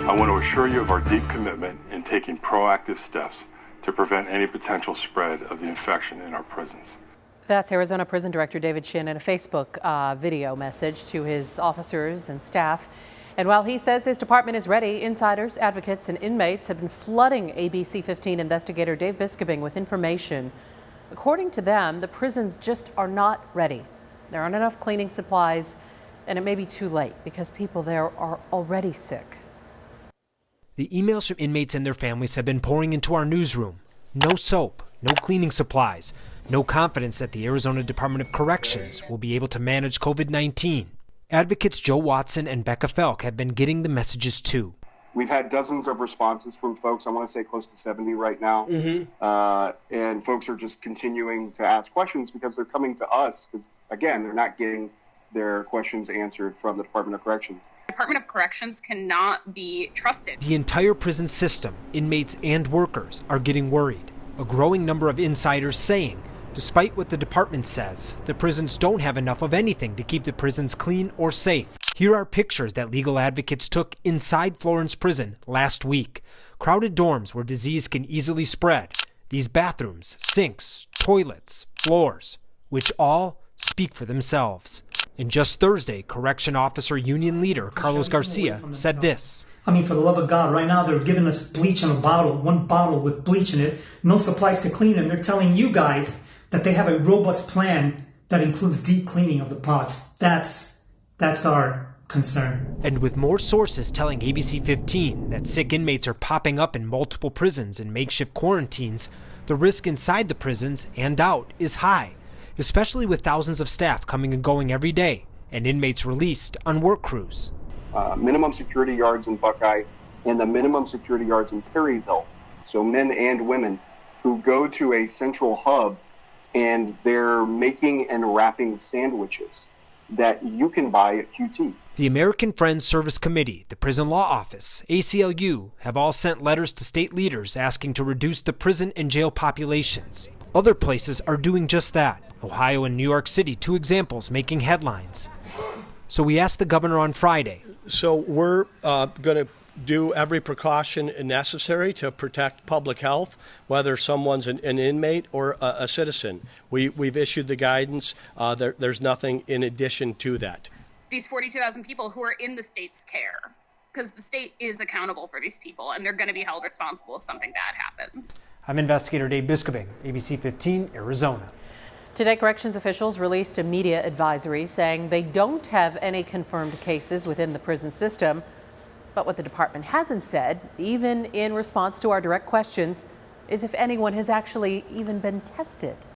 I want to assure you of our deep commitment in taking proactive steps to prevent any potential spread of the infection in our prisons. That's Arizona Prison Director David Shin in a Facebook video message to his officers and staff. And while he says his department is ready, insiders, advocates, and inmates have been flooding ABC 15 investigator Dave Biskobing with information. According to them, the prisons just are not ready. There aren't enough cleaning supplies, and it may be too late because people there are already sick. The emails from inmates and their families have been pouring into our newsroom. No soap, no cleaning supplies, no confidence that the Arizona Department of Corrections will be able to manage COVID-19. Advocates Joe Watson and Becca Felk have been getting the messages too. We've had dozens of responses from folks. I want to say close to 70 right now. And folks are just continuing to ask questions because they're coming to us because, again, they're not getting their questions answered from the Department of Corrections. The Department of Corrections cannot be trusted. The entire prison system, inmates and workers, are getting worried. A growing number of insiders saying, despite what the department says, the prisons don't have enough of anything to keep the prisons clean or safe. Here are pictures that legal advocates took inside Florence Prison last week. Crowded dorms where disease can easily spread. These bathrooms, sinks, toilets, floors, which all speak for themselves. And just Thursday, Correction Officer Union Leader Carlos Garcia said this. I mean, for the love of God, right now they're giving us bleach in a bottle, one bottle with bleach in it, no supplies to clean them. They're telling you guys that they have a robust plan that includes deep cleaning of the pots. That's our concern. And with more sources telling ABC 15 that sick inmates are popping up in multiple prisons and makeshift quarantines, the risk inside the prisons and out is high, especially with thousands of staff coming and going every day and inmates released on work crews. Minimum security yards in Buckeye and the minimum security yards in Perryville, so men and women who go to a central hub and they're making and wrapping sandwiches that you can buy at QT. The American Friends Service Committee, the Prison Law Office, ACLU, have all sent letters to state leaders asking to reduce the prison and jail populations. Other places are doing just that. Ohio and New York City, two examples making headlines. So we asked the governor on Friday. So we're going to do every precaution necessary to protect public health, whether someone's an inmate or a citizen. We've issued the guidance. There's nothing in addition to that. These 42,000 people who are in the state's care, because the state is accountable for these people and they're going to be held responsible if something bad happens. I'm investigator Dave Biskobing, ABC 15, Arizona. Today, corrections officials released a media advisory saying they don't have any confirmed cases within the prison system. But what the department hasn't said, even in response to our direct questions, is if anyone has actually even been tested.